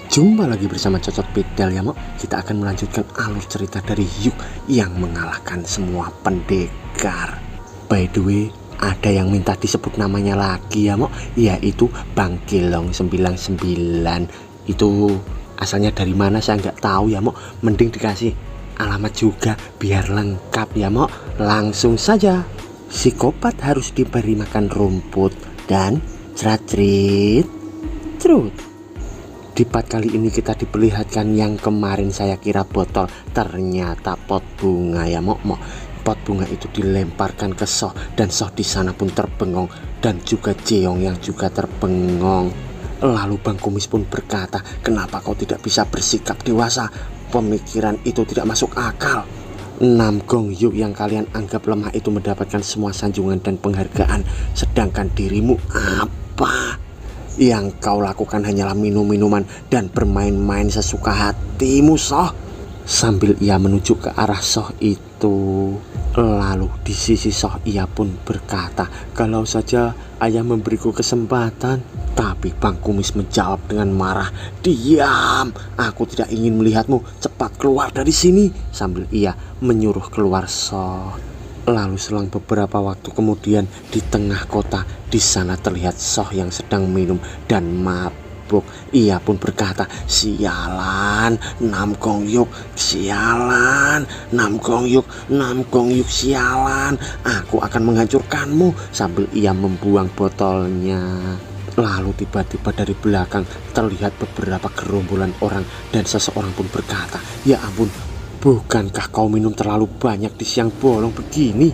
Jumpa lagi bersama Cocok Pedal ya Mok. Kita akan melanjutkan alur cerita dari Yuk yang mengalahkan semua pendekar. By the way, ada yang minta disebut namanya lagi ya Mok, yaitu Bang Gelong 99. Itu asalnya dari mana saya nggak tahu ya Mok. Mending dikasih alamat juga biar lengkap ya Mok. Langsung saja. Psikopat harus diberi makan rumput dan cerat-cerit cerut. Di part kali ini kita diperlihatkan yang kemarin saya kira botol, ternyata pot bunga ya Mok. Pot bunga itu dilemparkan ke Soh dan Soh di sana pun terbengong dan juga Jeong yang juga terbengong. Lalu Bang Kumis pun berkata, kenapa kau tidak bisa bersikap dewasa? Pemikiran itu tidak masuk akal. Nam Gong Yuk yang kalian anggap lemah itu mendapatkan semua sanjungan dan penghargaan, sedangkan dirimu apa? Yang kau lakukan hanyalah minum-minuman dan bermain-main sesuka hatimu, Soh. Sambil ia menuju ke arah Soh itu. Lalu di sisi Soh ia pun berkata, kalau saja ayah memberiku kesempatan. Tapi Bang Kumis menjawab dengan marah, diam, aku tidak ingin melihatmu, cepat keluar dari sini. Sambil ia menyuruh keluar Soh. Lalu selang beberapa waktu kemudian di tengah kota, di sana terlihat Soh yang sedang minum dan mabuk. Ia pun berkata, sialan Nam Gong Yuk, sialan Nam Gong Yuk, Nam Gong Yuk, sialan, aku akan menghancurkanmu. Sambil ia membuang botolnya. Lalu tiba-tiba dari belakang terlihat beberapa gerombolan orang dan seseorang pun berkata, ya ampun, bukankah kau minum terlalu banyak di siang bolong begini?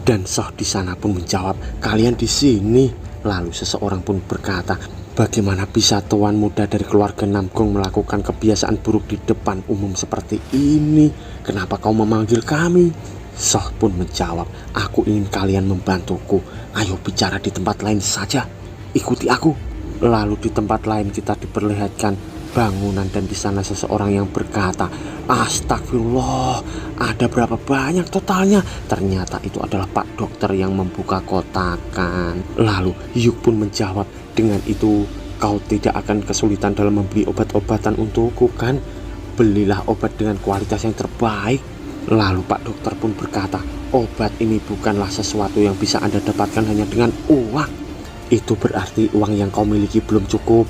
Dan Soh di sana pun menjawab, kalian di sini. Lalu seseorang pun berkata, bagaimana bisa tuan muda dari keluarga Nam Gong melakukan kebiasaan buruk di depan umum seperti ini? Kenapa kau memanggil kami? Soh pun menjawab, aku ingin kalian membantuku. Ayo bicara di tempat lain saja. Ikuti aku. Lalu di tempat lain kita diperlihatkan bangunan dan di sana seseorang yang berkata, astagfirullah, ada berapa banyak totalnya? Ternyata itu adalah Pak Dokter yang membuka kotakan. Lalu Yuk pun menjawab, dengan itu kau tidak akan kesulitan dalam membeli obat-obatan untukku kan? Belilah obat dengan kualitas yang terbaik. Lalu Pak Dokter pun berkata, obat ini bukanlah sesuatu yang bisa Anda dapatkan hanya dengan uang. Itu berarti uang yang kau miliki belum cukup.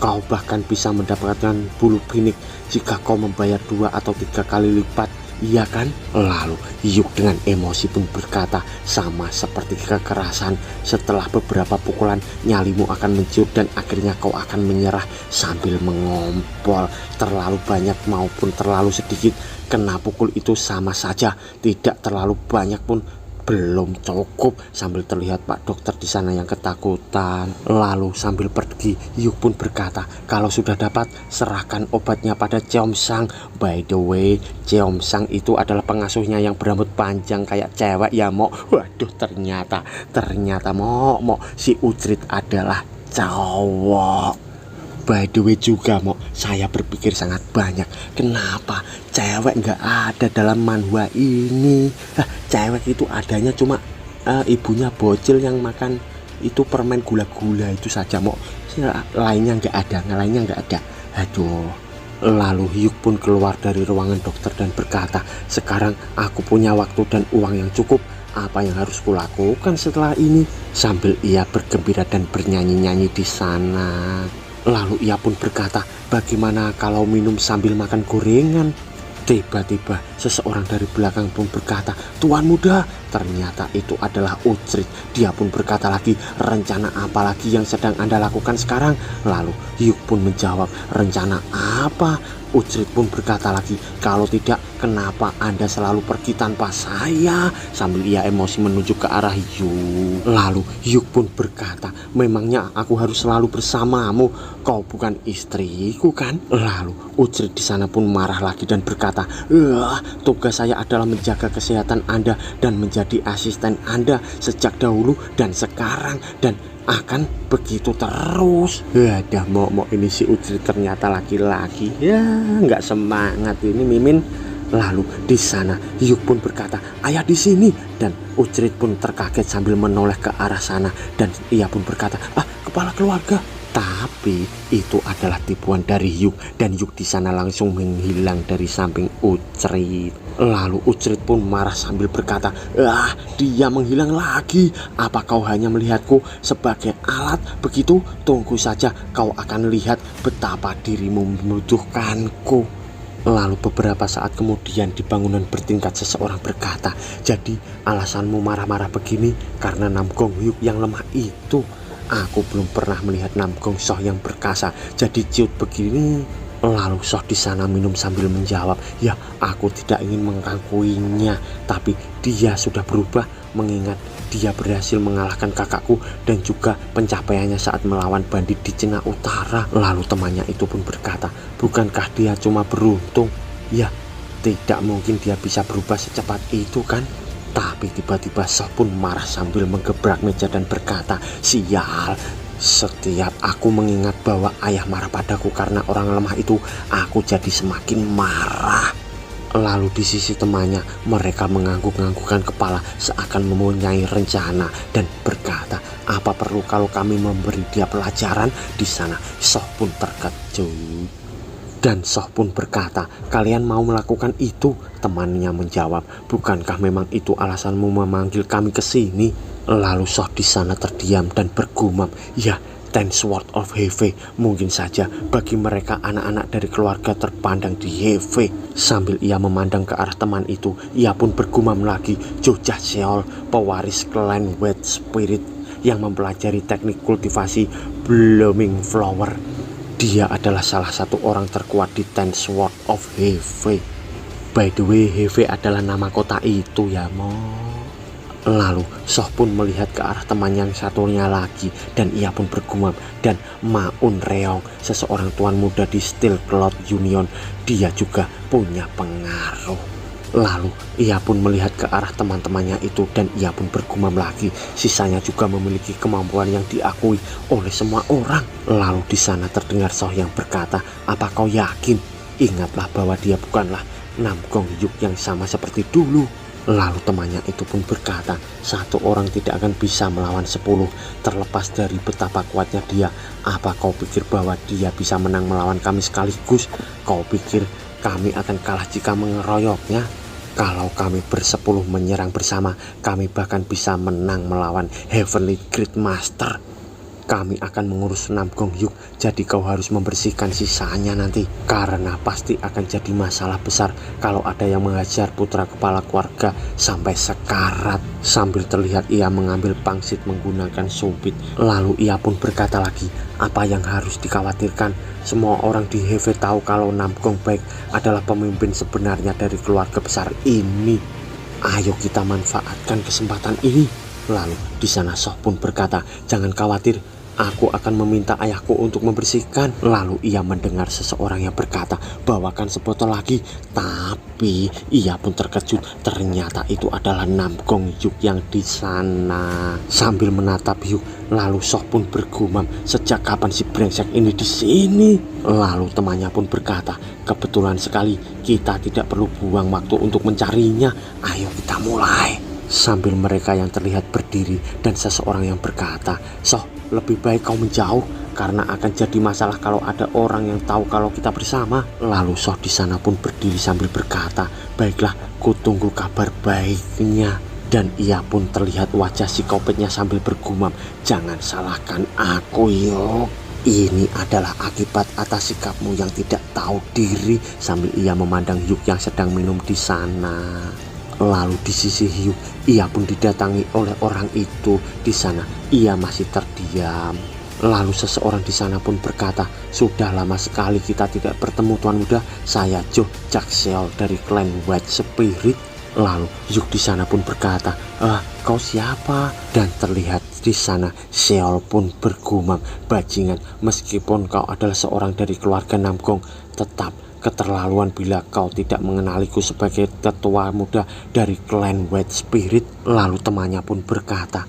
Kau bahkan bisa mendapatkan bulu binik jika kau membayar 2 atau 3 kali lipat, iya kan? Lalu Yuk dengan emosi pun berkata, sama seperti kekerasan, setelah beberapa pukulan nyalimu akan menciut dan akhirnya kau akan menyerah. Sambil mengompol, terlalu banyak maupun terlalu sedikit, kena pukul itu sama saja, tidak terlalu banyak pun belum cukup. Sambil terlihat Pak Dokter di sana yang ketakutan. Lalu sambil pergi Yuk pun berkata, kalau sudah dapat serahkan obatnya pada Cheom Sang. By the way, Cheom Sang itu adalah pengasuhnya yang berambut panjang kayak cewek ya Mok. Waduh, ternyata Mok si Ucrit adalah cowok. By the way juga Mok, saya berpikir sangat banyak, kenapa cewek nggak ada dalam manhwa ini? Cewek itu adanya cuma ibunya bocil yang makan itu permen gula-gula itu saja Mok. Lainnya nggak ada. Aduh. Lalu Yuk pun keluar dari ruangan dokter dan berkata, sekarang aku punya waktu dan uang yang cukup. Apa yang harus kulakukan setelah ini? Sambil ia bergembira dan bernyanyi-nyanyi di sana. Lalu ia pun berkata, bagaimana kalau minum sambil makan gorengan? Tiba-tiba seseorang dari belakang pun berkata, tuan muda. Ternyata itu adalah Ucrit. Dia pun berkata lagi, rencana apa lagi yang sedang Anda lakukan sekarang? Lalu Yuk pun menjawab, rencana apa? Ucrit pun berkata lagi, kalau tidak kenapa Anda selalu pergi tanpa saya? Sambil ia emosi menuju ke arah Yuk. Lalu Yuk pun berkata, memangnya aku harus selalu bersamamu? Kau bukan istriku kan? Lalu Ucrit di sana pun marah lagi dan berkata, tugas saya adalah menjaga kesehatan Anda dan menjadi asisten Anda sejak dahulu dan sekarang dan akan begitu terus. Ada Mok ini si Ucrit ternyata laki-laki ya, nggak semangat ini Mimin. Lalu di sana Yuk pun berkata, ayah di sini. Dan Ucrit pun terkaget sambil menoleh ke arah sana dan ia pun berkata, kepala keluarga, Tapi itu adalah tipuan dari Yuk, dan Yuk di sana langsung menghilang dari samping Ucrit. Lalu Ucrit pun marah sambil berkata, "Ah, dia menghilang lagi. Apa kau hanya melihatku sebagai alat begitu? Tunggu saja, kau akan lihat betapa dirimu membutuhkanku." Lalu beberapa saat kemudian di bangunan bertingkat seseorang berkata, "Jadi alasanmu marah-marah begini karena Namgong Hyuk yang lemah itu? Aku belum pernah melihat Namgong Soh yang perkasa jadi ciut begini." Lalu Soh di sana minum sambil menjawab, "Ya, aku tidak ingin mengakuinya, tapi dia sudah berubah mengingat dia berhasil mengalahkan kakakku dan juga pencapaiannya saat melawan bandit di Cina Utara." Lalu temannya itu pun berkata, "Bukankah dia cuma beruntung? Ya, tidak mungkin dia bisa berubah secepat itu kan?" Tapi tiba-tiba Soh pun marah sambil menggebrak meja dan berkata, "Sial, setiap aku mengingat bahwa ayah marah padaku karena orang lemah itu, aku jadi semakin marah." Lalu di sisi temannya, mereka mengangguk-anggukkan kepala seakan mempunyai rencana dan berkata, "Apa perlu kalau kami memberi dia pelajaran?" Di sana Soh pun terkejut. Dan Soh pun berkata, "Kalian mau melakukan itu?" Temannya menjawab, "Bukankah memang itu alasanmu memanggil kami ke sini?" Lalu Soh di sana terdiam dan bergumam, "Ya, Ten Sword of Heve mungkin saja bagi mereka anak-anak dari keluarga terpandang di Heve." Sambil ia memandang ke arah teman itu, ia pun bergumam lagi, "Jojah Seol, pewaris klan White Spirit yang mempelajari teknik kultivasi Blooming Flower. Dia adalah salah satu orang terkuat di Ten Sword of Heve. By the way, Heve adalah nama kota itu ya, Mo." Lalu Soh pun melihat ke arah teman yang satunya lagi dan ia pun bergumam, "Dan Maun Reong, seseorang tuan muda di Steel Cloud Union, dia juga punya pengaruh." Lalu ia pun melihat ke arah teman-temannya itu dan ia pun bergumam lagi, "Sisanya juga memiliki kemampuan yang diakui oleh semua orang." Lalu di sana terdengar Soh yang berkata, "Apa kau yakin? Ingatlah bahwa dia bukanlah Namgong Hyuk yang sama seperti dulu." Lalu temannya itu pun berkata, "Satu orang tidak akan bisa melawan 10, terlepas dari betapa kuatnya dia. Apa kau pikir bahwa dia bisa menang melawan kami sekaligus? Kau pikir kami akan kalah jika mengeroyoknya? Kalau kami bersepuluh menyerang bersama, kami bahkan bisa menang melawan Heavenly Great Master. Kami akan mengurus Namgong Hyuk, jadi kau harus membersihkan sisanya nanti. Karena pasti akan jadi masalah besar kalau ada yang menghajar putra kepala keluarga sampai sekarat." Sambil terlihat ia mengambil pangsit menggunakan sumpit. Lalu ia pun berkata lagi, "Apa yang harus dikhawatirkan? Semua orang di Heve tahu kalau Namgong Baik adalah pemimpin sebenarnya dari keluarga besar ini. Ayo kita manfaatkan kesempatan ini." Lalu di sana Soh pun berkata, "Jangan khawatir, aku akan meminta ayahku untuk membersihkan." Lalu ia mendengar seseorang yang berkata, "Bawakan sebotol lagi." Tapi ia pun terkejut, ternyata itu adalah Namgong Hyuk yang di sana. Sambil menatap Hyuk, lalu Soh pun bergumam, "Sejak kapan si brengsek ini di sini?" Lalu temannya pun berkata, "Kebetulan sekali, kita tidak perlu buang waktu untuk mencarinya. Ayo kita mulai." Sambil mereka yang terlihat berdiri dan seseorang yang berkata, "Soh, lebih baik kau menjauh karena akan jadi masalah kalau ada orang yang tahu kalau kita bersama." Lalu Soh di sana pun berdiri sambil berkata, "Baiklah, kutunggu kabar baiknya." Dan ia pun terlihat wajah psikopatnya sambil bergumam, "Jangan salahkan aku, Yok. Ini adalah akibat atas sikapmu yang tidak tahu diri." Sambil ia memandang Hyuk yang sedang minum di sana. Lalu di sisi Hyuk, ia pun didatangi oleh orang itu. Di sana ia masih terdiam. Lalu seseorang di sana pun berkata, "Sudah lama sekali kita tidak bertemu, Tuan Muda. Saya Jo Jakseol dari klan White Spirit." Lalu Hyuk di sana pun berkata, "Kau siapa?" Dan terlihat di sana Seol pun bergumam, "Bajingan, meskipun kau adalah seorang dari keluarga Namgong, tetap keterlaluan bila kau tidak mengenaliku sebagai tetua muda dari klan White Spirit." Lalu temannya pun berkata,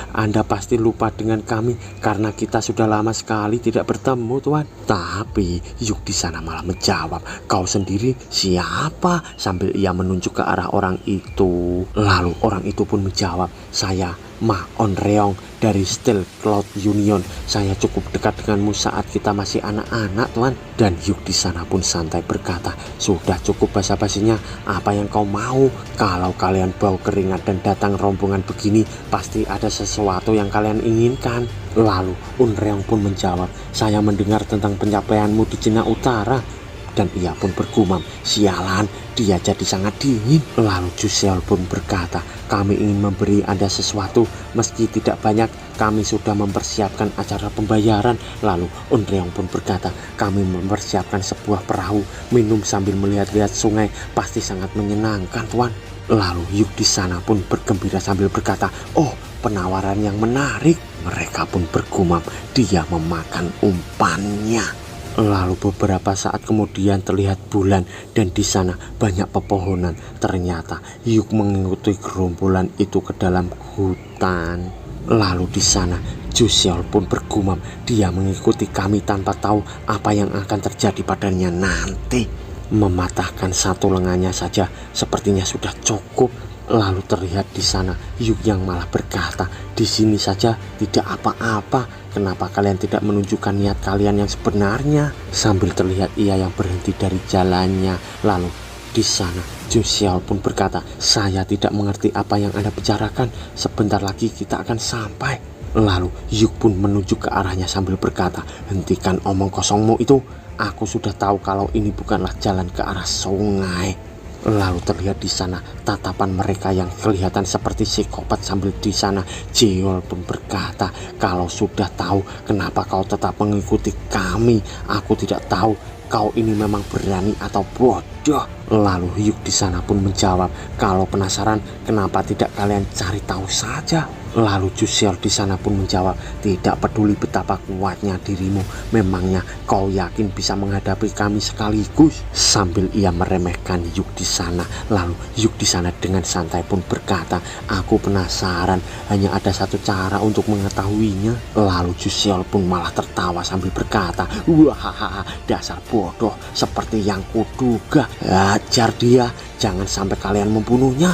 "Anda pasti lupa dengan kami karena kita sudah lama sekali tidak bertemu, Tuan." Tapi Hyuk di sana malah menjawab, "Kau sendiri siapa?" Sambil ia menunjuk ke arah orang itu. Lalu orang itu pun menjawab, "Saya Ma Onreong dari Steel Cloud Union. Saya cukup dekat denganmu saat kita masih anak-anak, Tuan. Dan Hyuk di sana pun santai berkata, sudah cukup basa-basinya. Apa yang kau mau? Kalau kalian bau keringat dan datang rombongan begini, pasti ada sesuatu yang kalian inginkan. Lalu Onreong pun menjawab, saya mendengar tentang pencapaianmu di Cina Utara. Dan ia pun bergumam, sialan, dia jadi sangat dingin. Lalu Juseol pun berkata, kami ingin memberi Anda sesuatu, meski tidak banyak, kami sudah mempersiapkan acara pembayaran. Lalu Onreong pun berkata, kami mempersiapkan sebuah perahu, minum sambil melihat-lihat sungai, pasti sangat menyenangkan, Tuan. Lalu Hyuk di sana pun bergembira sambil berkata, oh, penawaran yang menarik. Mereka pun bergumam, dia memakan umpannya. Lalu beberapa saat kemudian terlihat bulan dan di sana banyak pepohonan. Ternyata Hyuk mengikuti gerombolan itu ke dalam hutan. Lalu di sana Juseol pun bergumam, dia mengikuti kami tanpa tahu apa yang akan terjadi padanya nanti. Mematahkan satu lengannya saja sepertinya sudah cukup. Lalu terlihat di sana Hyuk yang malah berkata, di sini saja tidak apa-apa. Kenapa kalian tidak menunjukkan niat kalian yang sebenarnya? Sambil terlihat ia yang berhenti dari jalannya. Lalu di sana Juseol pun berkata, saya tidak mengerti apa yang Anda bicarakan. Sebentar lagi kita akan sampai. Lalu Hyuk pun menuju ke arahnya sambil berkata, hentikan omong kosongmu itu. Aku sudah tahu kalau ini bukanlah jalan ke arah sungai. Lalu terlihat di sana tatapan mereka yang kelihatan seperti psikopat. Sambil di sana Jeol pun berkata, kalau sudah tahu kenapa kau tetap mengikuti kami? Aku tidak tahu kau ini memang berani atau bodoh. Lalu Hyuk di sana pun menjawab, kalau penasaran kenapa tidak kalian cari tahu saja? Lalu Juseol di sana pun menjawab, tidak peduli betapa kuatnya dirimu, memangnya kau yakin bisa menghadapi kami sekaligus? Sambil ia meremehkan Hyuk di sana. Lalu Hyuk di sana dengan santai pun berkata, aku penasaran, hanya ada satu cara untuk mengetahuinya. Lalu Juseol pun malah tertawa sambil berkata, wah, dasar bodoh, seperti yang kuduga. Ajar dia, jangan sampai kalian membunuhnya.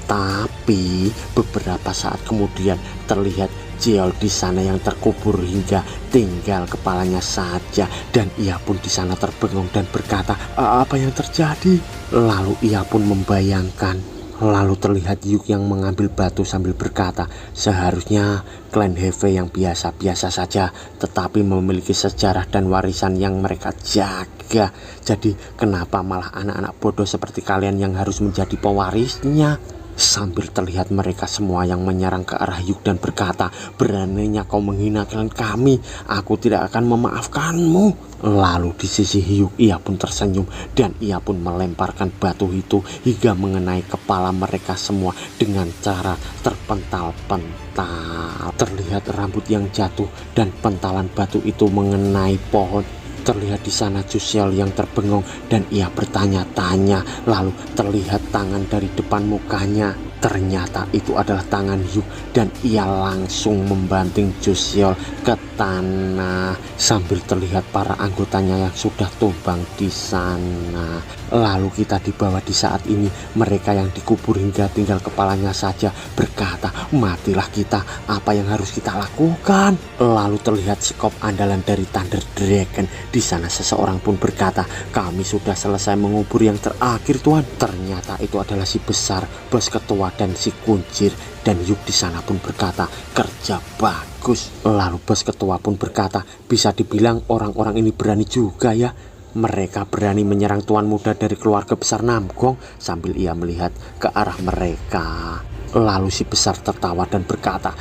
Tapi beberapa saat kemudian terlihat Jeol di sana yang terkubur hingga tinggal kepalanya saja, dan ia pun di sana terbengong dan berkata, apa yang terjadi? Lalu ia pun membayangkan. Lalu terlihat Hyuk yang mengambil batu sambil berkata, seharusnya klan Heve yang biasa-biasa saja, tetapi memiliki sejarah dan warisan yang mereka jaga. Jadi kenapa malah anak-anak bodoh seperti kalian yang harus menjadi pewarisnya? Sambil terlihat mereka semua yang menyerang ke arah Hyuk dan berkata, beraninya kau menghina klan kami, aku tidak akan memaafkanmu. Lalu di sisi Hyuk ia pun tersenyum dan ia pun melemparkan batu itu hingga mengenai kepala mereka semua dengan cara terpental-pental. Terlihat rambut yang jatuh dan pentalan batu itu mengenai pohon. Terlihat di sana Juseol yang terbengong dan ia bertanya-tanya. Lalu terlihat tangan dari depan mukanya. Ternyata itu adalah tangan Hyuk dan ia langsung membanting Juseol ke tanah. Sambil terlihat para anggotanya yang sudah tumbang di sana. Lalu kita dibawa di saat ini mereka yang dikubur hingga tinggal kepalanya saja berkata, matilah kita, apa yang harus kita lakukan? Lalu terlihat skop andalan dari Thunder Dragon. Di sana seseorang pun berkata, kami sudah selesai mengubur yang terakhir, Tuan. Ternyata itu adalah si besar, bos ketua dan si kuncir. Dan Hyuk di sana pun berkata, kerja bagus. Lalu bos ketua pun berkata, bisa dibilang orang-orang ini berani juga ya. Mereka berani menyerang tuan muda dari keluarga besar Namgong. Sambil ia melihat ke arah mereka. Lalu si besar tertawa dan berkata,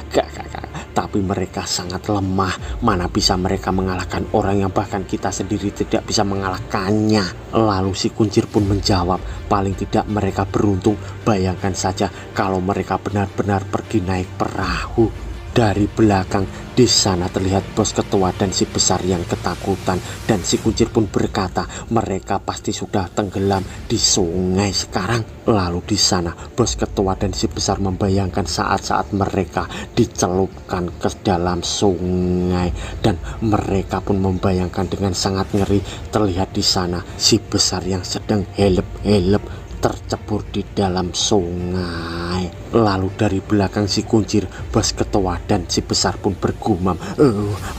tapi mereka sangat lemah. Mana bisa mereka mengalahkan orang yang bahkan kita sendiri tidak bisa mengalahkannya. Lalu si kuncir pun menjawab, paling tidak mereka beruntung. Bayangkan saja kalau mereka benar-benar pergi naik perahu. Dari belakang di sana terlihat bos ketua dan si besar yang ketakutan, dan si kuncir pun berkata, mereka pasti sudah tenggelam di sungai sekarang. Lalu di sana bos ketua dan si besar membayangkan saat-saat mereka dicelupkan ke dalam sungai, dan mereka pun membayangkan dengan sangat ngeri. Terlihat di sana si besar yang sedang helep-helep tercebur di dalam sungai. Lalu dari belakang si kuncir, bos ketua dan si besar pun bergumam,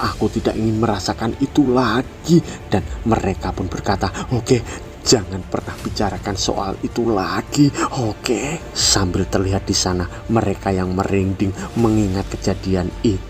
aku tidak ingin merasakan itu lagi. Dan mereka pun berkata, oke, jangan pernah bicarakan soal itu lagi, oke? Sambil terlihat di sana mereka yang merinding mengingat kejadian itu.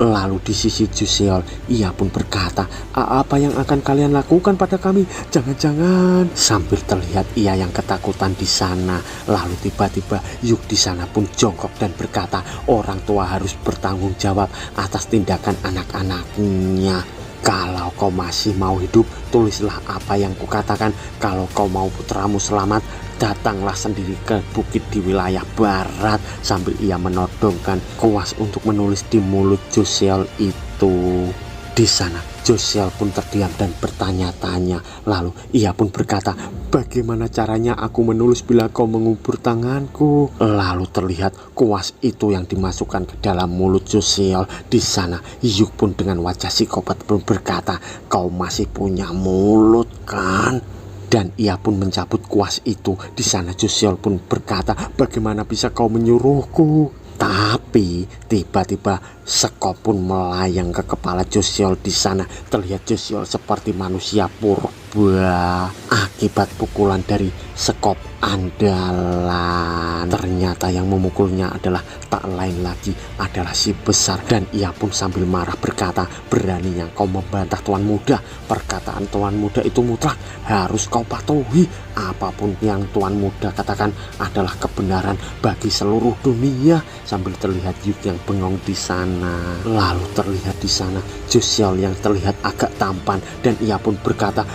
Lalu di sisi Joseon, ia pun berkata, apa yang akan kalian lakukan pada kami? Jangan-jangan. Sambil terlihat ia yang ketakutan di sana. Lalu tiba-tiba Yuk di sana pun jongkok dan berkata, orang tua harus bertanggung jawab atas tindakan anak-anaknya. Kalau kau masih mau hidup, tulislah apa yang kukatakan. Kalau kau mau putramu selamat, datanglah sendiri ke bukit di wilayah barat. Sambil ia menodongkan kuas untuk menulis di mulut Joseon itu. Di sana Joseon pun terdiam dan bertanya-tanya. Lalu ia pun berkata, bagaimana caranya aku menulis bila kau mengubur tanganku? Lalu terlihat kuas itu yang dimasukkan ke dalam mulut Joseon. Di sana Yuk pun dengan wajah psikopat pun berkata, kau masih punya mulut kan? Dan ia pun mencabut kuas itu. Di sana Joseon pun berkata, bagaimana bisa kau menyuruhku? Tapi tiba-tiba sekop pun melayang ke kepala Joseon. Di sana terlihat Joseon seperti manusia purba akibat pukulan dari sekop andalan. Ternyata yang memukulnya adalah tak lain lagi adalah si besar. Dan ia pun sambil marah berkata, beraninya kau membantah tuan muda. Perkataan tuan muda itu mutlak, harus kau patuhi. Apapun yang tuan muda katakan adalah kebenaran bagi seluruh dunia. Sambil terlihat Yuk yang bengong di sana. Lalu terlihat di sana Joseon yang terlihat agak tampan dan ia pun berkata,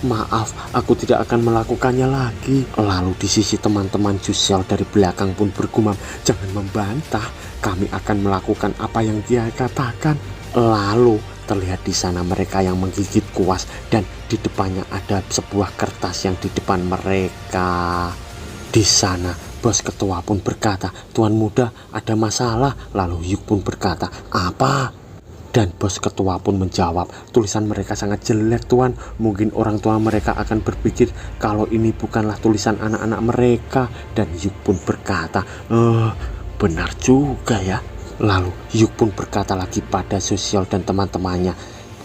maaf, aku tidak akan melakukannya lagi. Lalu di sisi teman-teman Joseon dari belakang pun bergumam, jangan membantah, kami akan melakukan apa yang dia katakan. Lalu terlihat di sana mereka yang menggigit kuas dan di depannya ada sebuah kertas yang di depan mereka. Di sana bos ketua pun berkata, tuan muda ada masalah. Lalu Yuk pun berkata, apa? Dan bos ketua pun menjawab, tulisan mereka sangat jelek tuan. Mungkin orang tua mereka akan berpikir kalau ini bukanlah tulisan anak-anak mereka. Dan Yuk pun berkata, benar juga ya. Lalu Yuk pun berkata lagi pada Joseon dan teman-temannya,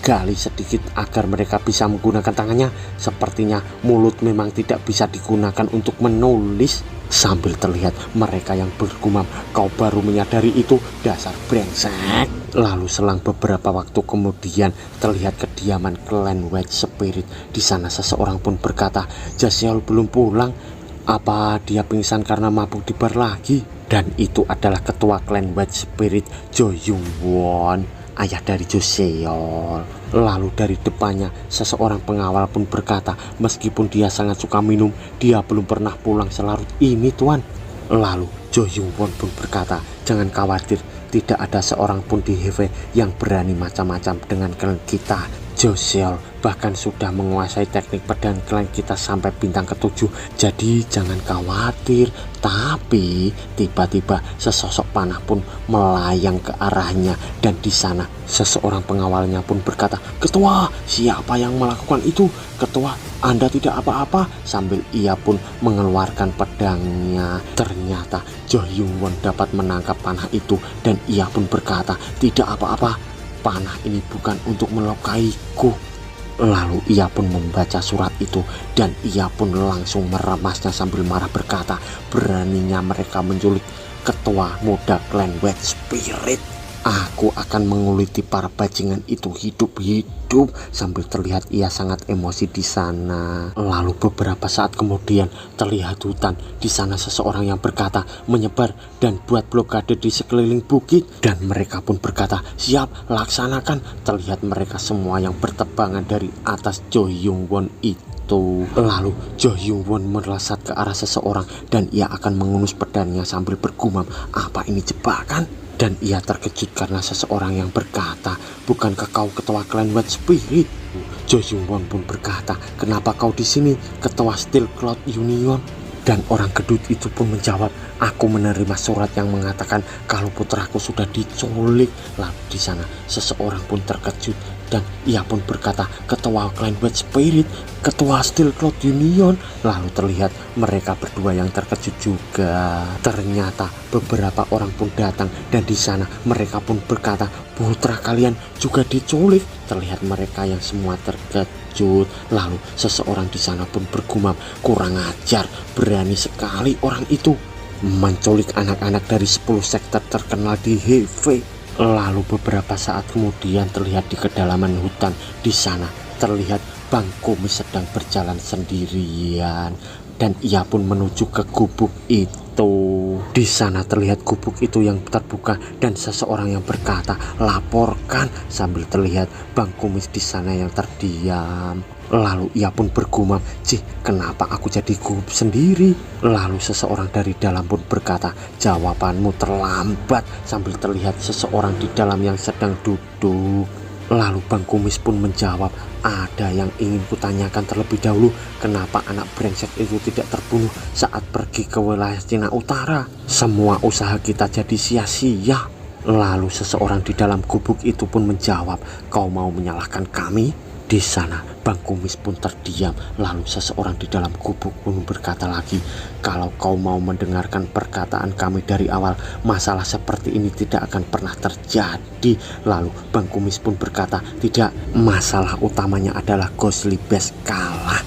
gali sedikit agar mereka bisa menggunakan tangannya. Sepertinya mulut memang tidak bisa digunakan untuk menulis. Sambil terlihat mereka yang bergumam, kau baru menyadari itu, dasar brengsek. Lalu selang beberapa waktu kemudian terlihat kediaman klan White Spirit. Di sana seseorang pun berkata, Joseon belum pulang. Apa dia pingsan karena mabuk di bar lagi? Dan itu adalah ketua klan White Spirit, Jo Young Won, ayah dari Joseon. Lalu dari depannya seseorang pengawal pun berkata, meskipun dia sangat suka minum, dia belum pernah pulang selarut ini tuan. Lalu Jo Young Won pun berkata, jangan khawatir, tidak ada seorang pun di HV yang berani macam-macam dengan klan kita. Joseon bahkan sudah menguasai teknik pedang klan kita sampai bintang ke-7, jadi jangan khawatir. Tapi tiba-tiba sesosok panah pun melayang ke arahnya dan di sana seseorang pengawalnya pun berkata, ketua, siapa yang melakukan itu? Ketua, Anda tidak apa-apa. Sambil ia pun mengeluarkan pedangnya. Ternyata Jo Young Won dapat menangkap panah itu dan ia pun berkata, tidak apa-apa, panah ini bukan untuk melukaiku. Lalu ia pun membaca surat itu dan ia pun langsung meremasnya sambil marah berkata, beraninya mereka menculik ketua muda klan White Spirit. Aku akan menguliti para bajingan itu hidup-hidup. Sambil terlihat ia sangat emosi di sana. Lalu beberapa saat kemudian terlihat hutan. Di sana seseorang yang berkata, menyebar dan buat blokade di sekeliling bukit. Dan mereka pun berkata, siap, laksanakan. Terlihat mereka semua yang bertebangan dari atas Jo Young Won itu. Lalu Jo Young Won melesat ke arah seseorang dan ia akan mengunus pedangnya sambil bergumam, apa ini jebakan? Dan ia terkejut karena seseorang yang berkata, bukankah kau ketua klan White Spirit? Jo Young Won pun berkata, kenapa kau di sini, ketua Steel Cloud Union? Dan orang gedut itu pun menjawab, aku menerima surat yang mengatakan kalau putraku sudah diculik. Lalu di sana seseorang pun terkejut Dan ia pun berkata, ketua Clan White Spirit, ketua Steel Cloud Union. Lalu terlihat mereka berdua yang terkejut juga. Ternyata beberapa orang pun datang dan di sana mereka pun berkata, putra kalian juga diculik. Terlihat mereka yang semua terkejut. Lalu seseorang di sana pun bergumam, kurang ajar, berani sekali orang itu menculik anak-anak dari 10 sektor terkenal di HV. Lalu beberapa saat kemudian terlihat di kedalaman hutan, di sana terlihat Bang Kumis sedang berjalan sendirian dan ia pun menuju ke gubuk itu. Di sana terlihat gubuk itu yang terbuka dan seseorang yang berkata, laporkan, sambil terlihat Bang Kumis di sana yang terdiam. Lalu ia pun bergumam, cih, kenapa aku jadi gugup sendiri? Lalu seseorang dari dalam pun berkata, jawabanmu terlambat, sambil terlihat seseorang di dalam yang sedang duduk. Lalu Bang Kumis pun menjawab, ada yang ingin kutanyakan terlebih dahulu, kenapa anak brengsek itu tidak terbunuh saat pergi ke wilayah Cina Utara? Semua usaha kita jadi sia-sia. Lalu seseorang di dalam gubuk itu pun menjawab, kau mau menyalahkan kami? Di sana Bang Kumis pun terdiam. Lalu seseorang di dalam gubuk pun berkata lagi, kalau kau mau mendengarkan perkataan kami dari awal, masalah seperti ini tidak akan pernah terjadi. Lalu Bang Kumis pun berkata, tidak, masalah utamanya adalah Ghostly Best kalah.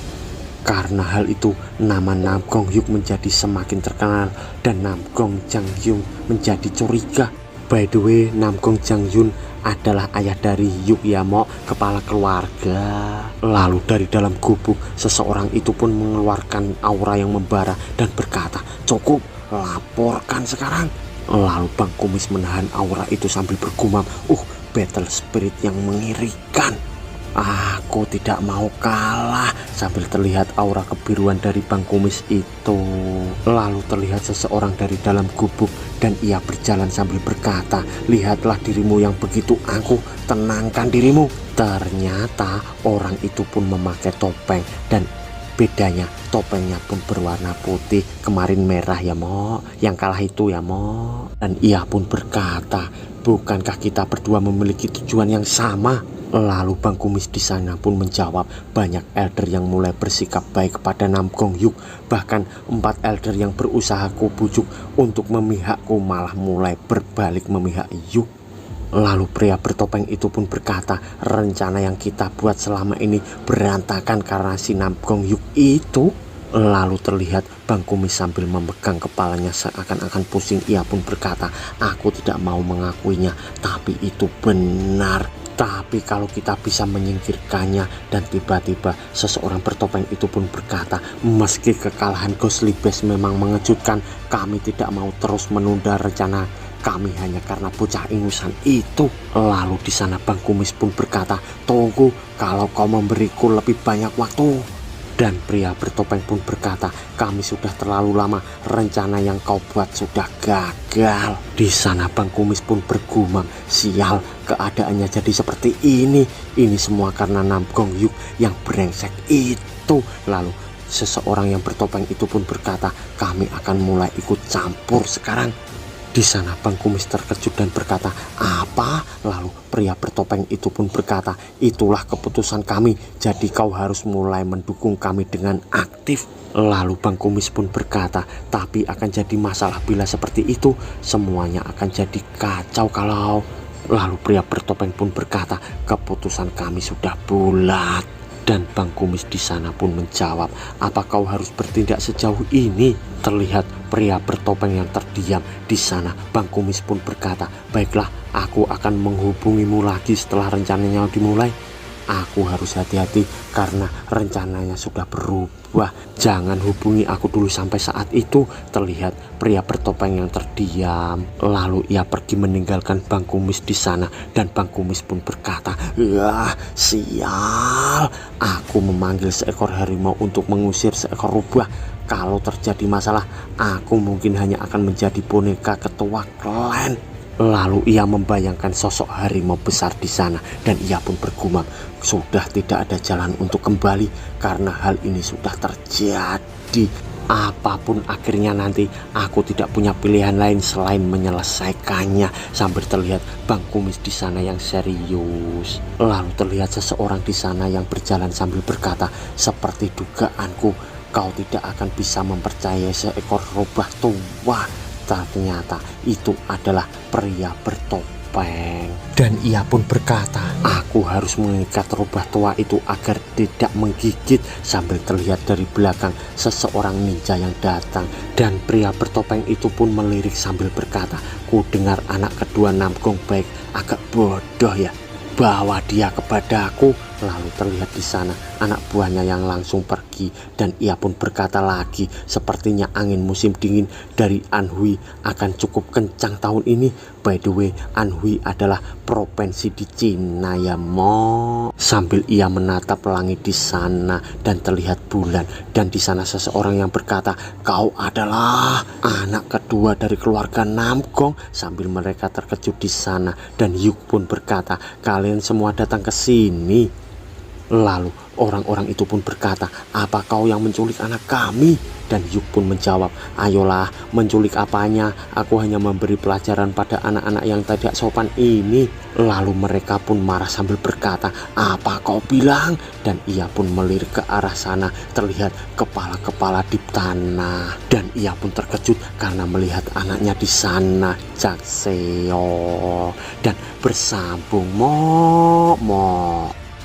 Karena hal itu nama Nam Gong Hyuk menjadi semakin terkenal dan Nam Gong Jang Hyun menjadi curiga. By the way, Nam Gong Jang Hyun adalah ayah dari Hyuk ya Mo, kepala keluarga. Lalu dari dalam gubuk seseorang itu pun mengeluarkan aura yang membara dan berkata, cukup, laporkan sekarang. Lalu Bang Kumis menahan aura itu sambil bergumam, battle spirit yang mengerikan. Aku tidak mau kalah, sambil terlihat aura kebiruan dari Bang Kumis itu. Lalu terlihat seseorang dari dalam gubuk dan ia berjalan sambil berkata, lihatlah dirimu yang begitu angkuh, tenangkan dirimu. Ternyata orang itu pun memakai topeng dan bedanya topengnya pun berwarna putih, kemarin merah ya Mo, yang kalah itu ya Mo. Dan ia pun berkata, bukankah kita berdua memiliki tujuan yang sama? Lalu Bang Kumis di sana pun menjawab, banyak elder yang mulai bersikap baik kepada Nam Gong Hyuk, bahkan 4 elder yang berusaha ku bujuk untuk memihakku malah mulai berbalik memihak Hyuk. Lalu pria bertopeng itu pun berkata, rencana yang kita buat selama ini berantakan karena si Nam Gong Hyuk itu. Lalu terlihat Bang Kumis sambil memegang kepalanya seakan-akan pusing. Ia pun berkata, aku tidak mau mengakuinya, tapi itu benar. Tapi kalau kita bisa menyingkirkannya. Dan tiba-tiba seseorang bertopeng itu pun berkata, meski kekalahan Ghostly Best memang mengejutkan, kami tidak mau terus menunda rencana kami hanya karena bocah ingusan itu. Lalu di sana Bang Kumis pun berkata, tunggu, kalau kau memberiku lebih banyak waktu. Dan pria bertopeng pun berkata, kami sudah terlalu lama, rencana yang kau buat sudah gagal. Di sana Bang Kumis pun bergumam, sial, keadaannya jadi seperti ini. Ini semua karena Nam Gong Hyuk yang brengsek itu. Lalu seseorang yang bertopeng itu pun berkata, kami akan mulai ikut campur sekarang. Di sana Bang Kumis terkejut dan berkata, apa? Lalu pria bertopeng itu pun berkata, itulah keputusan kami, jadi kau harus mulai mendukung kami dengan aktif. Lalu Bang Kumis pun berkata, tapi akan jadi masalah bila seperti itu, semuanya akan jadi kacau kalau... Lalu pria bertopeng pun berkata, keputusan kami sudah bulat. Dan Bang Kumis di sana pun menjawab, apa kau harus bertindak sejauh ini? Terlihat pria bertopeng yang terdiam. Di sana Bang Kumis pun berkata, baiklah, aku akan menghubungimu lagi setelah rencananya dimulai. Aku harus hati-hati karena rencananya sudah berubah. Jangan hubungi aku dulu sampai saat itu. Terlihat pria bertopeng yang terdiam. Lalu ia pergi meninggalkan Bang Kumis di sana. Dan Bang Kumis pun berkata, ya sial, aku memanggil seekor harimau untuk mengusir seekor rubah. Kalau terjadi masalah, aku mungkin hanya akan menjadi boneka ketua klan. Lalu ia membayangkan sosok harimau besar di sana dan ia pun bergumam, sudah tidak ada jalan untuk kembali karena hal ini sudah terjadi. Apapun akhirnya nanti, aku tidak punya pilihan lain selain menyelesaikannya. Sambil terlihat Bang Kumis di sana yang serius. Lalu terlihat seseorang di sana yang berjalan sambil berkata, seperti dugaanku, kau tidak akan bisa mempercayai seekor rubah tua. Ternyata itu adalah pria bertopeng. Dan ia pun berkata, aku harus mengikat rubah tua itu agar tidak menggigit. Sambil terlihat dari belakang seseorang ninja yang datang. Dan pria bertopeng itu pun melirik sambil berkata, ku dengar anak kedua Namgong baik agak bodoh ya, bawa dia kepadaku. Lalu terlihat di sana anak buahnya yang langsung pergi. Dan ia pun berkata lagi, sepertinya angin musim dingin dari Anhui akan cukup kencang tahun ini. By the way, Anhui adalah provinsi di Cina ya mo. Sambil ia menatap langit di sana dan terlihat bulan. Dan di sana seseorang yang berkata, kau adalah anak kedua dari keluarga Namgong. Sambil mereka terkejut di sana. Dan Yuk pun berkata, kalian semua datang ke sini. Lalu orang-orang itu pun berkata, apa kau yang menculik anak kami? Dan Yuk pun menjawab, ayolah, menculik apanya, aku hanya memberi pelajaran pada anak-anak yang tidak sopan ini. Lalu mereka pun marah sambil berkata, apa kau bilang? Dan ia pun melirik ke arah sana, terlihat kepala-kepala di tanah. Dan ia pun terkejut karena melihat anaknya di sana, Jakseo. Dan bersambung mo.